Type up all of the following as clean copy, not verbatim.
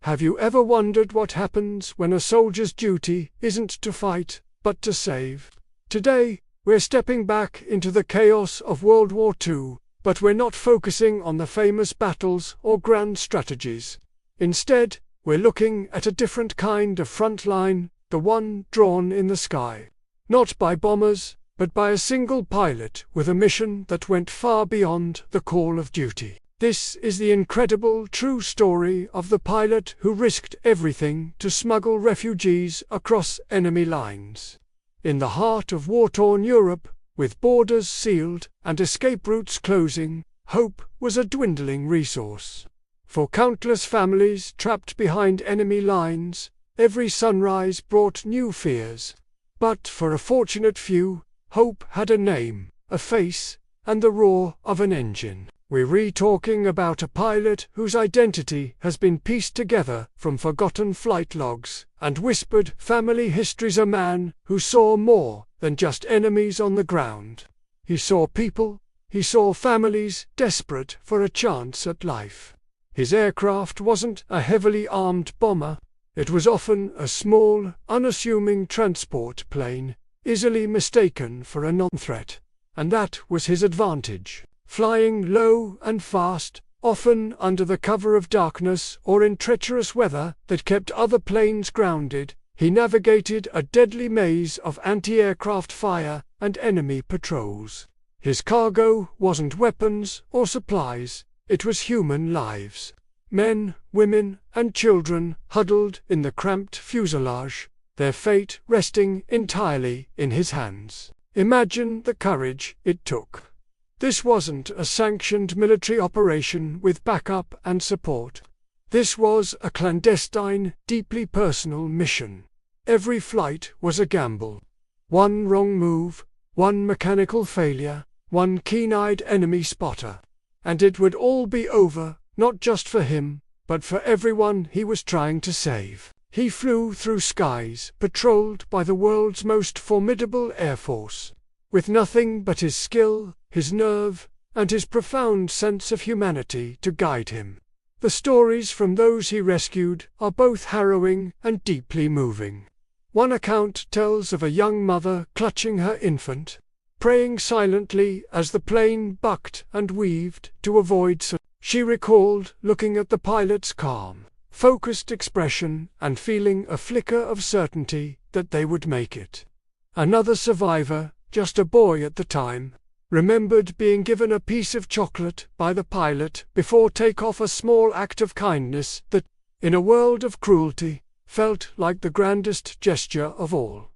Have you ever wondered what happens when a soldier's duty isn't to fight, but to save? Today, we're stepping back into the chaos of World War II, but we're not focusing on the famous battles or grand strategies. Instead, we're looking at a different kind of front line, the one drawn in the sky. Not by bombers, but by a single pilot with a mission that went far beyond the call of duty. This is the incredible true story of the pilot who risked everything to smuggle refugees across enemy lines. In the heart of war-torn Europe, with borders sealed and escape routes closing, hope was a dwindling resource. For countless families trapped behind enemy lines, every sunrise brought new fears. But for a fortunate few, hope had a name, a face, and the roar of an engine. We're talking about a pilot whose identity has been pieced together from forgotten flight logs and whispered family histories, a man who saw more than just enemies on the ground. He saw people, he saw families desperate for a chance at life. His aircraft wasn't a heavily armed bomber. It was often a small, unassuming transport plane, easily mistaken for a non-threat. And that was his advantage. Flying low and fast, often under the cover of darkness or in treacherous weather that kept other planes grounded, he navigated a deadly maze of anti-aircraft fire and enemy patrols. His cargo wasn't weapons or supplies, it was human lives. Men, women, and children huddled in the cramped fuselage, their fate resting entirely in his hands. Imagine the courage it took. This wasn't a sanctioned military operation with backup and support. This was a clandestine, deeply personal mission. Every flight was a gamble. One wrong move, one mechanical failure, one keen-eyed enemy spotter. And it would all be over, not just for him, but for everyone he was trying to save. He flew through skies patrolled by the world's most formidable air force, with nothing but his skill, his nerve, and his profound sense of humanity to guide him. The stories from those he rescued are both harrowing and deeply moving. One account tells of a young mother clutching her infant, praying silently as the plane bucked and weaved to avoid sun. She recalled looking at the pilot's calm, focused expression and feeling a flicker of certainty that they would make it. Another survivor, just a boy at the time, remembered being given a piece of chocolate by the pilot before takeoff, a small act of kindness that, in a world of cruelty, felt like the grandest gesture of all.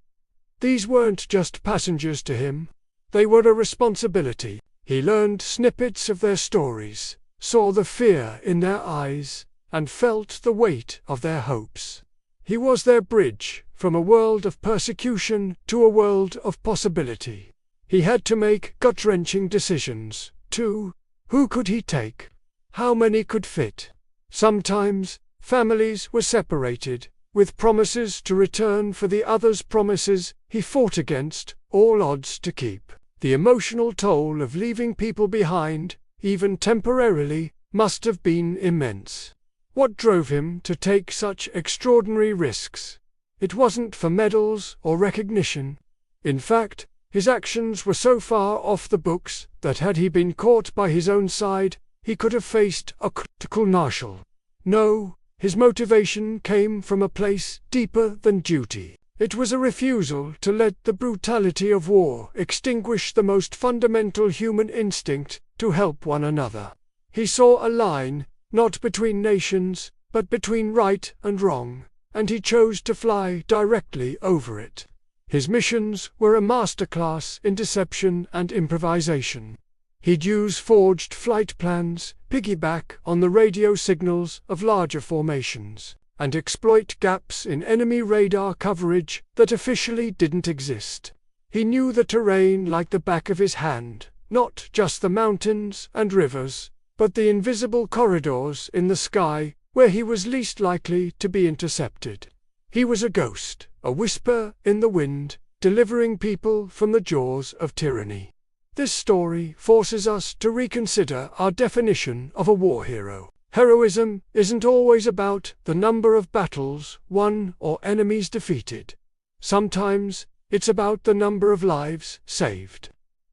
These weren't just passengers to him, they were a responsibility. He learned snippets of their stories, saw the fear in their eyes, and felt the weight of their hopes. He was their bridge from a world of persecution to a world of possibility. He had to make gut-wrenching decisions, too. Who could he take? How many could fit? Sometimes, families were separated, with promises to return for the others' promises he fought against, all odds to keep. The emotional toll of leaving people behind, even temporarily, must have been immense. What drove him to take such extraordinary risks? It wasn't for medals or recognition. In fact, his actions were so far off the books that had he been caught by his own side, he could have faced a critical martial. No, his motivation came from a place deeper than duty. It was a refusal to let the brutality of war extinguish the most fundamental human instinct to help one another. He saw a line, not between nations, but between right and wrong, and he chose to fly directly over it. His missions were a masterclass in deception and improvisation. He'd use forged flight plans, piggyback on the radio signals of larger formations, and exploit gaps in enemy radar coverage that officially didn't exist. He knew the terrain like the back of his hand, not just the mountains and rivers, but the invisible corridors in the sky where he was least likely to be intercepted. He was a ghost, a whisper in the wind, delivering people from the jaws of tyranny. This story forces us to reconsider our definition of a war hero. Heroism isn't always about the number of battles won or enemies defeated. Sometimes it's about the number of lives saved.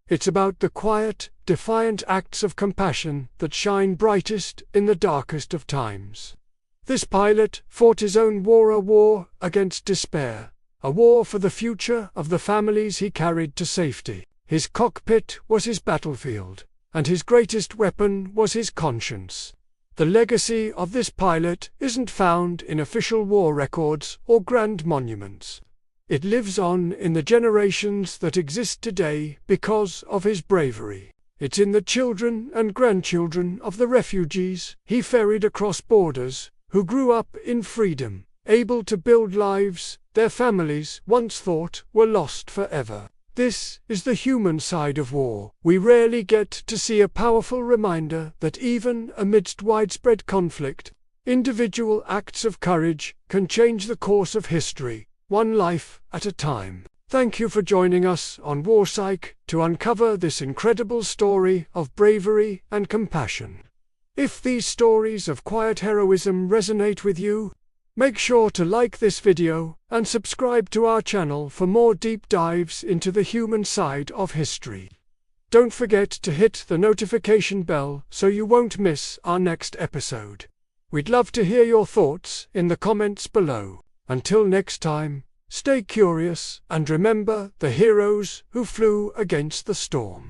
It's about the quiet, defiant acts of compassion that shine brightest in the darkest of times. This pilot fought his own war, a war against despair, a war for the future of the families he carried to safety. His cockpit was his battlefield, and his greatest weapon was his conscience. The legacy of this pilot isn't found in official war records or grand monuments. It lives on in the generations that exist today because of his bravery. It's in the children and grandchildren of the refugees he ferried across borders, who grew up in freedom, able to build lives their families once thought were lost forever. This is the human side of war. We rarely get to see a powerful reminder that even amidst widespread conflict, individual acts of courage can change the course of history, one life at a time. Thank you for joining us on WarPsyche to uncover this incredible story of bravery and compassion. If these stories of quiet heroism resonate with you, make sure to like this video and subscribe to our channel for more deep dives into the human side of history. Don't forget to hit the notification bell so you won't miss our next episode. We'd love to hear your thoughts in the comments below. Until next time, stay curious and remember the heroes who flew against the storm.